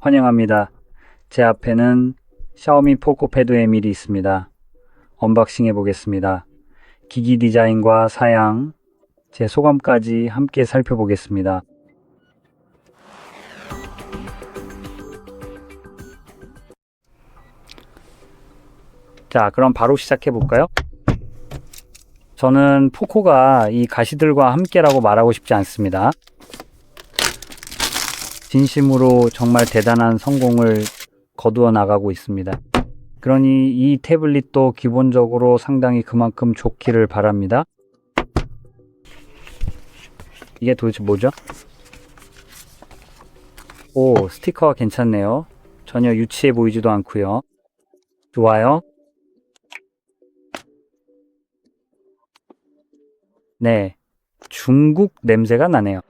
환영합니다. 제 앞에는 샤오미 포코패드 M1이 있습니다. 언박싱 해보겠습니다. 기기 디자인과 사양, 제 소감까지 함께 살펴보겠습니다. 자, 그럼 바로 시작해 볼까요? 저는 포코가 이 가시들과 함께라고 말하고 싶지 않습니다. 진심으로 정말 대단한 성공을 거두어 나가고 있습니다. 그러니 이 태블릿도 기본적으로 상당히 그만큼 좋기를 바랍니다. 이게 도대체 뭐죠? 오, 스티커가 괜찮네요. 전혀 유치해 보이지도 않고요. 좋아요. 네, 중국 냄새가 나네요.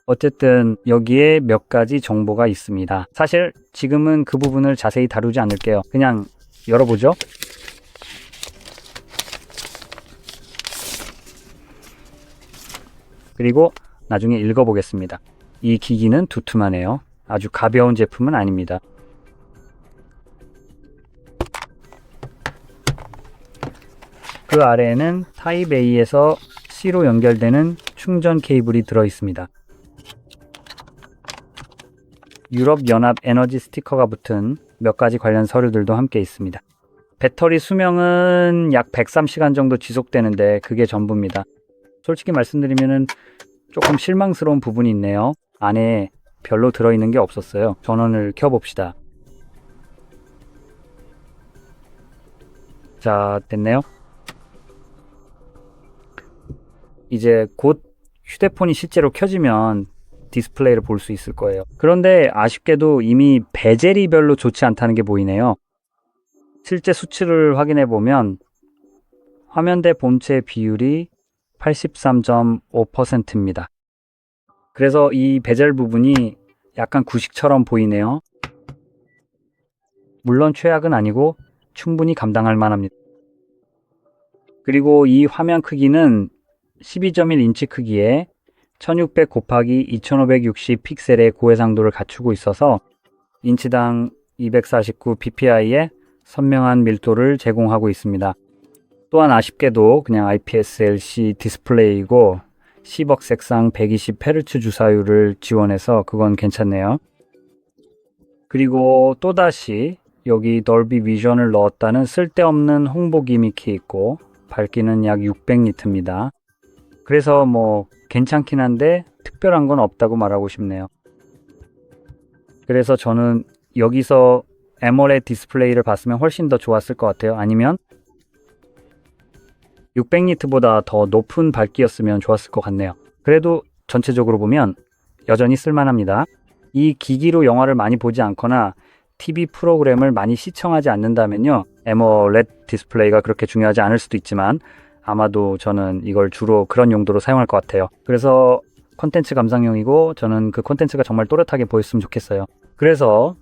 어쨌든 여기에 몇 가지 정보가 있습니다. 사실 지금은 그 부분을 자세히 다루지 않을게요. 그냥 열어보죠. 그리고 나중에 읽어보겠습니다. 이 기기는 두툼하네요. 아주 가벼운 제품은 아닙니다. 그 아래에는 타입 A에서 C로 연결되는 충전 케이블이 들어 있습니다. 유럽연합 에너지 스티커가 붙은 몇 가지 관련 서류들도 함께 있습니다. 배터리 수명은 약 103시간 정도 지속되는데 그게 전부입니다. 솔직히 말씀드리면 조금 실망스러운 부분이 있네요. 안에 별로 들어있는 게 없었어요. 전원을 켜봅시다. 자, 됐네요. 이제 곧 휴대폰이 실제로 켜지면 디스플레이를 볼 수 있을 거예요. 그런데 아쉽게도 이미 베젤이 별로 좋지 않다는 게 보이네요. 실제 수치를 확인해 보면 화면대 본체 비율이 83.5%입니다. 그래서 이 베젤 부분이 약간 구식처럼 보이네요. 물론 최악은 아니고 충분히 감당할 만합니다. 그리고 이 화면 크기는 12.1인치 크기에 1600 곱하기 2560 픽셀의 고해상도를 갖추고 있어서 인치당 249 ppi의 선명한 밀도를 제공하고 있습니다. 또한 아쉽게도 그냥 IPS LC 디스플레이이고 10억 색상 120Hz 주사율을 지원해서 그건 괜찮네요. 그리고 또다시 여기 덜비 비전을 넣었다는 쓸데없는 홍보 기믹이 있고 밝기는 약 600니트입니다. 그래서 뭐 괜찮긴 한데 특별한 건 없다고 말하고 싶네요. 그래서 저는 여기서 AMOLED 디스플레이를 봤으면 훨씬 더 좋았을 것 같아요. 아니면 600니트보다 더 높은 밝기였으면 좋았을 것 같네요. 그래도 전체적으로 보면 여전히 쓸만합니다. 이 기기로 영화를 많이 보지 않거나 TV 프로그램을 많이 시청하지 않는다면요, AMOLED 디스플레이가 그렇게 중요하지 않을 수도 있지만 아마도 저는 이걸 주로 그런 용도로 사용할 것 같아요. 그래서 콘텐츠 감상용이고 저는 그 콘텐츠가 정말 또렷하게 보였으면 좋겠어요. 그래서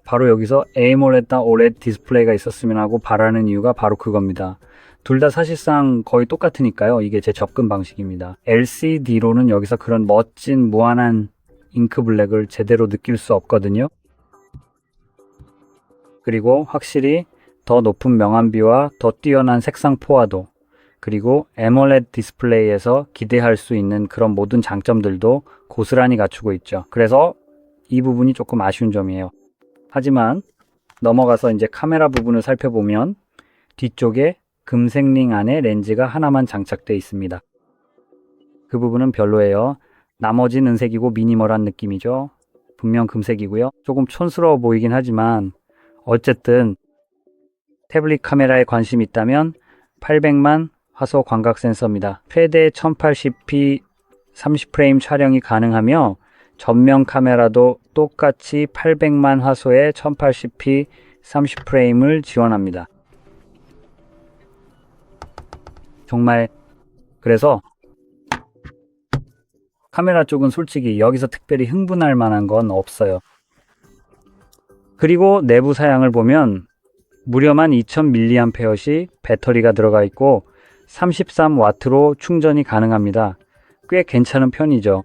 바로 여기서 AMOLED나 OLED 디스플레이가 있었으면 하고 바라는 이유가 바로 그겁니다. 둘 다 사실상 거의 똑같으니까요. 이게 제 접근 방식입니다. LCD로는 여기서 그런 멋진 무한한 잉크 블랙을 제대로 느낄 수 없거든요. 그리고 확실히 더 높은 명암비와 더 뛰어난 색상 포화도, 그리고 AMOLED 디스플레이에서 기대할 수 있는 그런 모든 장점들도 고스란히 갖추고 있죠. 그래서 이 부분이 조금 아쉬운 점이에요. 하지만 넘어가서 이제 카메라 부분을 살펴보면 뒤쪽에 금색 링 안에 렌즈가 하나만 장착되어 있습니다. 그 부분은 별로예요. 나머지는 은색이고 미니멀한 느낌이죠. 분명 금색이고요. 조금 촌스러워 보이긴 하지만 어쨌든 태블릿 카메라에 관심이 있다면 800만 화소 광각 센서입니다. 최대 1080p 30프레임 촬영이 가능하며 전면 카메라도 똑같이 800만 화소의 1080p 30프레임을 지원합니다. 정말 그래서 카메라 쪽은 솔직히 여기서 특별히 흥분할 만한 건 없어요. 그리고 내부 사양을 보면 무려만 2000mAh이 배터리가 들어가 있고 33W로 충전이 가능합니다. 꽤 괜찮은 편이죠.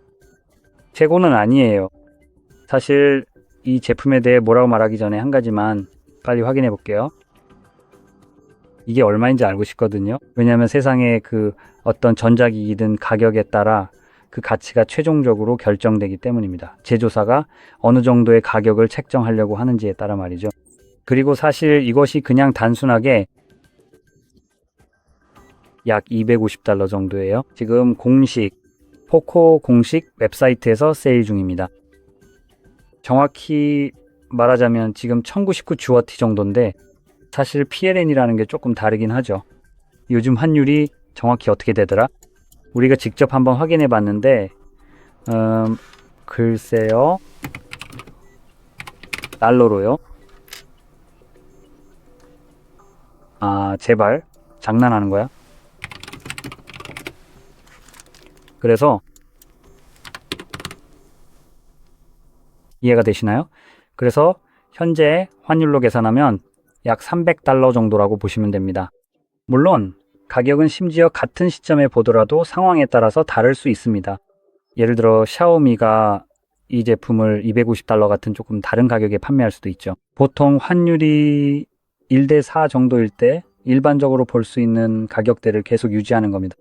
최고는 아니에요. 사실 이 제품에 대해 뭐라고 말하기 전에 한 가지만 빨리 확인해 볼게요. 이게 얼마인지 알고 싶거든요. 왜냐하면 세상에 그 어떤 전자기기든 가격에 따라 그 가치가 최종적으로 결정되기 때문입니다. 제조사가 어느 정도의 가격을 책정하려고 하는지에 따라 말이죠. 그리고 사실 이것이 그냥 단순하게 약 250달러 정도예요. 지금 포코 공식 웹사이트에서 세일 중입니다. 정확히 말하자면 지금 1919 주어티 정도인데 사실 PLN이라는 게 조금 다르긴 하죠. 요즘 환율이 정확히 어떻게 되더라? 우리가 직접 한번 확인해 봤는데 글쎄요. 달러로요. 아, 제발 장난하는 거야? 그래서 이해가 되시나요? 그래서 현재 환율로 계산하면 약 300달러 정도라고 보시면 됩니다. 물론 가격은 심지어 같은 시점에 보더라도 상황에 따라서 다를 수 있습니다. 예를 들어 샤오미가 이 제품을 250달러 같은 조금 다른 가격에 판매할 수도 있죠. 보통 환율이 1대 4 정도일 때 일반적으로 볼 수 있는 가격대를 계속 유지하는 겁니다.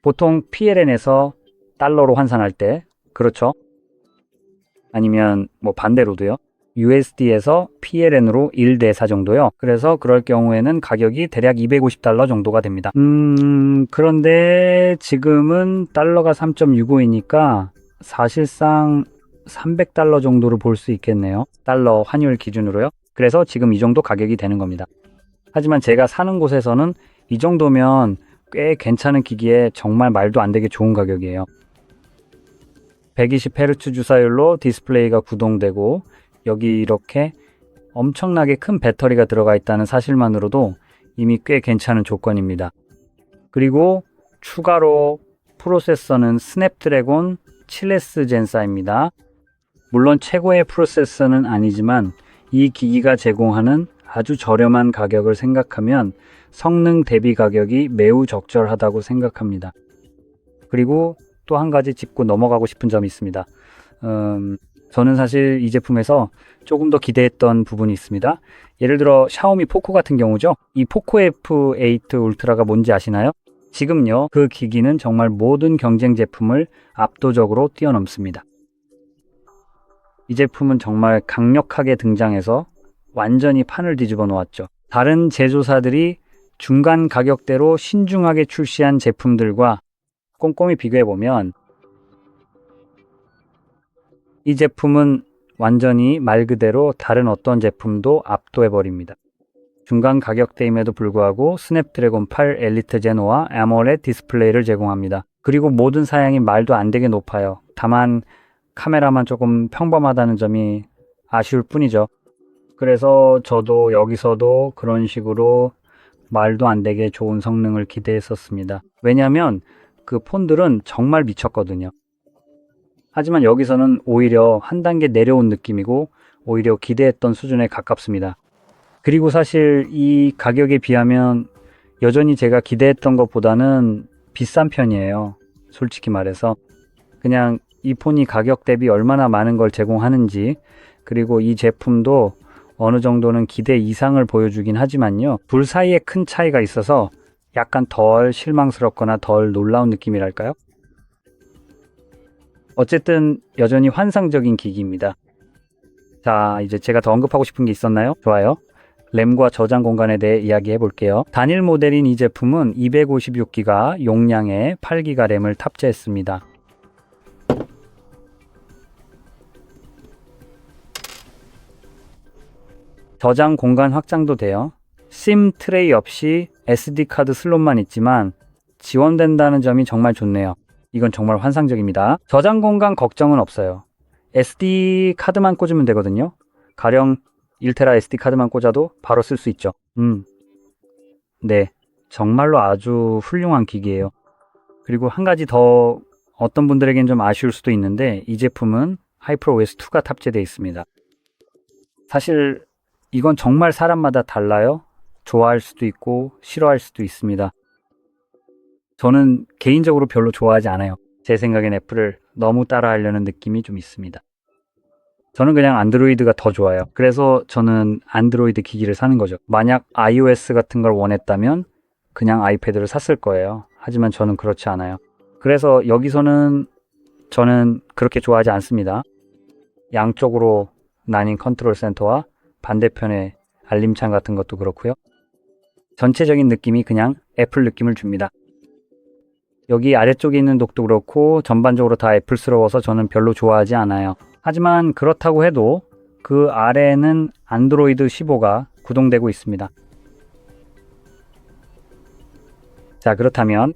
보통 PLN에서 달러로 환산할 때, 그렇죠? 아니면 뭐 반대로도요. USD에서 PLN으로 1대 4 정도요. 그래서 그럴 경우에는 가격이 대략 250달러 정도가 됩니다. 그런데 지금은 달러가 3.65이니까 사실상 300달러 정도로 볼 수 있겠네요. 달러 환율 기준으로요. 그래서 지금 이 정도 가격이 되는 겁니다. 하지만 제가 사는 곳에서는 이 정도면 꽤 괜찮은 기기에 정말 말도 안 되게 좋은 가격이에요. 120Hz 주사율로 디스플레이가 구동되고 여기 이렇게 엄청나게 큰 배터리가 들어가 있다는 사실만으로도 이미 꽤 괜찮은 조건입니다. 그리고 추가로 프로세서는 스냅드래곤 7S 젠4입니다. 물론 최고의 프로세서는 아니지만 이 기기가 제공하는 아주 저렴한 가격을 생각하면 성능 대비 가격이 매우 적절하다고 생각합니다. 그리고 또 한 가지 짚고 넘어가고 싶은 점이 있습니다. 저는 사실 이 제품에서 조금 더 기대했던 부분이 있습니다. 예를 들어 샤오미 포코 같은 경우죠. 이 포코 F8 울트라가 뭔지 아시나요? 지금요, 그 기기는 정말 모든 경쟁 제품을 압도적으로 뛰어넘습니다. 이 제품은 정말 강력하게 등장해서 완전히 판을 뒤집어 놓았죠. 다른 제조사들이 중간 가격대로 신중하게 출시한 제품들과 꼼꼼히 비교해보면 이 제품은 완전히 말 그대로 다른 어떤 제품도 압도해버립니다. 중간 가격대임에도 불구하고 스냅드래곤 8 엘리트 제노와 AMOLED 디스플레이를 제공합니다. 그리고 모든 사양이 말도 안 되게 높아요. 다만 카메라만 조금 평범하다는 점이 아쉬울 뿐이죠. 그래서 저도 여기서도 그런 식으로 말도 안 되게 좋은 성능을 기대했었습니다. 왜냐하면 그 폰들은 정말 미쳤거든요. 하지만 여기서는 오히려 한 단계 내려온 느낌이고 오히려 기대했던 수준에 가깝습니다. 그리고 사실 이 가격에 비하면 여전히 제가 기대했던 것보다는 비싼 편이에요. 솔직히 말해서. 그냥 이 폰이 가격 대비 얼마나 많은 걸 제공하는지, 그리고 이 제품도 어느 정도는 기대 이상을 보여주긴 하지만요. 둘 사이에 큰 차이가 있어서 약간 덜 실망스럽거나 덜 놀라운 느낌이랄까요? 어쨌든 여전히 환상적인 기기입니다. 자, 이제 제가 더 언급하고 싶은 게 있었나요? 좋아요. 램과 저장 공간에 대해 이야기해 볼게요. 단일 모델인 이 제품은 256기가 용량의 8기가 램을 탑재했습니다. 저장 공간 확장도 돼요. 심 트레이 없이 SD카드 슬롯만 있지만 지원된다는 점이 정말 좋네요. 이건 정말 환상적입니다. 저장 공간 걱정은 없어요. SD카드만 꽂으면 되거든요. 가령 1테라 SD카드만 꽂아도 바로 쓸 수 있죠. 네, 정말로 아주 훌륭한 기기예요. 그리고 한 가지 더 어떤 분들에겐 좀 아쉬울 수도 있는데 이 제품은 HyperOS2가 탑재되어 있습니다. 사실 이건 정말 사람마다 달라요. 좋아할 수도 있고 싫어할 수도 있습니다. 저는 개인적으로 별로 좋아하지 않아요. 제 생각엔 애플을 너무 따라하려는 느낌이 좀 있습니다. 저는 그냥 안드로이드가 더 좋아요. 그래서 저는 안드로이드 기기를 사는 거죠. 만약 iOS 같은 걸 원했다면 그냥 아이패드를 샀을 거예요. 하지만 저는 그렇지 않아요. 그래서 여기서는 저는 그렇게 좋아하지 않습니다. 양쪽으로 나뉜 컨트롤 센터와 반대편에 알림창 같은 것도 그렇고요. 전체적인 느낌이 그냥 애플 느낌을 줍니다. 여기 아래쪽에 있는 독도 그렇고 전반적으로 다 애플스러워서 저는 별로 좋아하지 않아요. 하지만 그렇다고 해도 그 아래에는 안드로이드 15가 구동되고 있습니다. 자, 그렇다면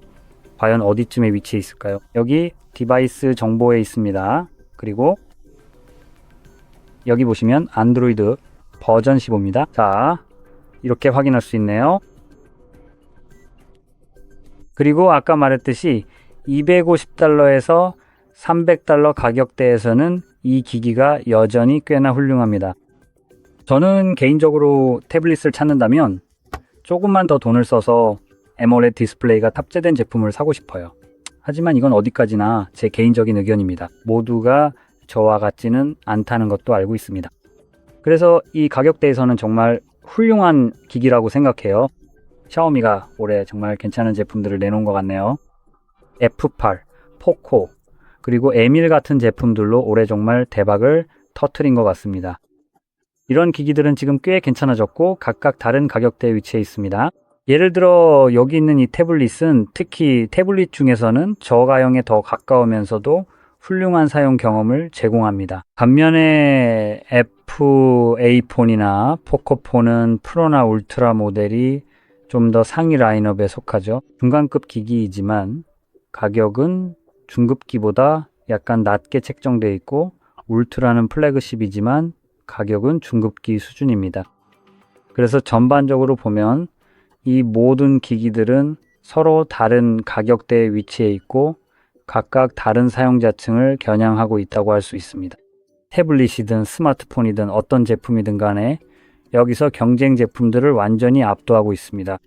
과연 어디쯤에 위치해 있을까요? 여기 디바이스 정보에 있습니다. 그리고 여기 보시면 안드로이드 버전 15입니다. 자, 이렇게 확인할 수 있네요. 그리고 아까 말했듯이 250달러에서 300달러 가격대에서는 이 기기가 여전히 꽤나 훌륭합니다. 저는 개인적으로 태블릿을 찾는다면 조금만 더 돈을 써서 AMOLED 디스플레이가 탑재된 제품을 사고 싶어요. 하지만 이건 어디까지나 제 개인적인 의견입니다. 모두가 저와 같지는 않다는 것도 알고 있습니다. 그래서 이 가격대에서는 정말 훌륭한 기기라고 생각해요. 샤오미가 올해 정말 괜찮은 제품들을 내놓은 것 같네요. F8, 포코, 그리고 에밀 같은 제품들로 올해 정말 대박을 터뜨린 것 같습니다. 이런 기기들은 지금 꽤 괜찮아졌고 각각 다른 가격대에 위치해 있습니다. 예를 들어 여기 있는 이 태블릿은 특히 태블릿 중에서는 저가형에 더 가까우면서도 훌륭한 사용 경험을 제공합니다. 반면에 FA 폰이나 포코폰은 프로나 울트라 모델이 좀 더 상위 라인업에 속하죠. 중간급 기기이지만 가격은 중급기보다 약간 낮게 책정되어 있고 울트라는 플래그십이지만 가격은 중급기 수준입니다. 그래서 전반적으로 보면 이 모든 기기들은 서로 다른 가격대에 위치해 있고 각각 다른 사용자층을 겨냥하고 있다고 할 수 있습니다. 태블릿이든 스마트폰이든 어떤 제품이든 간에 여기서 경쟁 제품들을 완전히 압도하고 있습니다.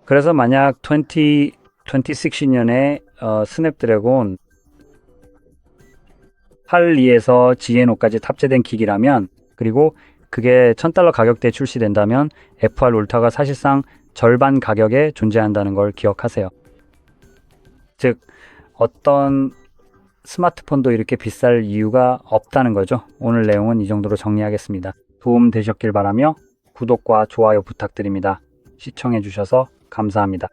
그래서 만약 2016년에 스냅드래곤 82에서 GN5까지 탑재된 기기라면 그리고 그게 $1000 가격대에 출시된다면 FR 울타가 사실상 절반 가격에 존재한다는 걸 기억하세요. 즉 어떤 스마트폰도 이렇게 비쌀 이유가 없다는 거죠. 오늘 내용은 이 정도로 정리하겠습니다. 도움 되셨길 바라며 구독과 좋아요 부탁드립니다. 시청해 주셔서 감사합니다.